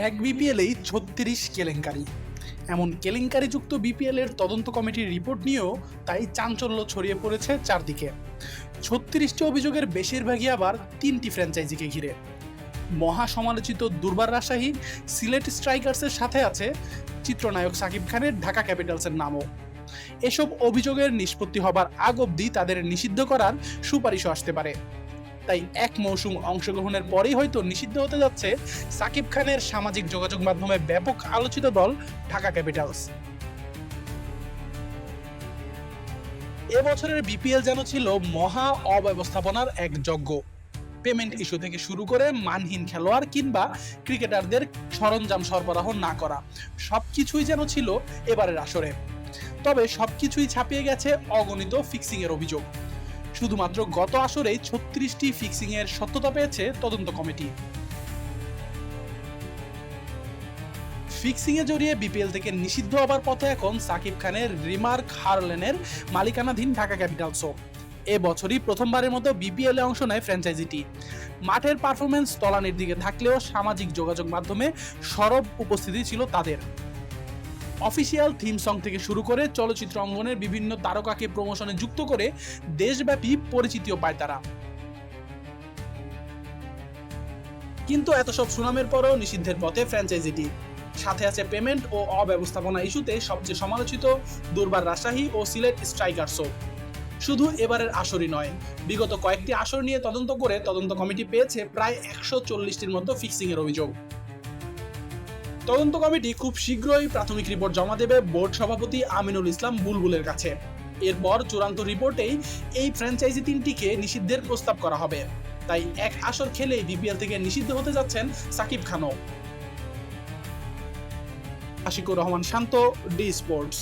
এক বিপিএলেই ৩৬ কেলেঙ্কারি। এমন কেলেঙ্কারিযুক্ত বিপিএল এর তদন্ত কমিটির রিপোর্ট নিয়েও তাই চাঞ্চল্য ছড়িয়ে পড়েছে চারদিকে। ৩৬টি অভিযোগের বেশিরভাগই আবার ৩টি ফ্র্যাঞ্চাইজিকে ঘিরে। মহা সমালোচিত দুর্বার রাজশাহী, সিলেট স্ট্রাইকার্সের সাথে আছে চিত্রনায়ক সাকিব খানের ঢাকা ক্যাপিটালসের নামও। এসব অভিযোগের নিষ্পত্তি হবার আগ অবধি তাদের নিষিদ্ধ করার সুপারিশও আসতে পারে। তাই এক মৌসুম অংশগ্রহণের পরেই হয়তো নিষিদ্ধ হতে যাচ্ছে সাকিব খানের সামাজিক যোগাযোগ মাধ্যমে ব্যাপক আলোচিত দল ঢাকা ক্যাপিটালস। এবছরের বিপিএল যেন ছিল মহা অব্যবস্থাপনার এক যজ্ঞ। পেমেন্ট ইস্যু থেকে শুরু করে মানহীন খেলোয়াড় কিংবা ক্রিকেটারদের সরঞ্জাম সরবরাহ না করা, সবকিছুই যেন ছিল এবারের আসরে। তবে সবকিছুই ছাপিয়ে গেছে অগণিত ফিক্সিং এর অভিযোগ। শুধুমাত্র গত আসরেই ৩৬টি ফিক্সিং এর সত্যতা পেয়েছে তদন্ত কমিটি। ফিক্সিং এ জড়িয়ে বিপিএল থেকে নিষিদ্ধ হবার পথে এখন সাকিব খানের রিমার্ক হারলেনের মালিকানাধীন ঢাকা ক্যাপিটালসও। এ বছরই প্রথমবারের মতো বিপিএল এ অংশ নেয় ফ্র্যাঞ্চাইজিটি। মাঠের পারফরমেন্স তলানির দিকে থাকলেও সামাজিক যোগাযোগ মাধ্যমে সরব উপস্থিতি ছিল তাদের। অফিসিয়াল থিম সং থেকে শুরু করে চলচ্চিত্র অঙ্গনের বিভিন্ন তারকাকে প্রমোশনে যুক্ত করে দেশব্যাপী পরিচিতিও পায় তারা। কিন্তু এত সব সুনামের পরেও নিষিদ্ধের পথে ফ্র্যাঞ্চাইজিটি। সাথে আছে পেমেন্ট ও অব্যবস্থাপনা ইস্যুতে সবচেয়ে সমালোচিত দুর্বার রাজশাহী ও সিলেট স্ট্রাইকার্সও। শুধু এবারের আসরই নয়, বিগত কয়েকটি আসর নিয়ে তদন্ত করে তদন্ত কমিটি পেয়েছে প্রায় ১৪০টির মতো ফিক্সিং এর অভিযোগ। তদন্ত কমিটি খুব শীঘ্রই প্রাথমিক রিপোর্ট জমা দেবে বোর্ড সভাপতি আমিনুল ইসলাম বুলবুলের কাছে। এরপর চূড়ান্ত রিপোর্টেই এই ফ্র্যাঞ্চাইজি তিনটিকে নিষিদ্ধের প্রস্তাব করা হবে। তাই এক আসর খেলেই বিপিএল থেকে নিষিদ্ধ হতে যাচ্ছেন সাকিব খানও। আশিকুর রহমান শান্ত, ডি স্পোর্টস।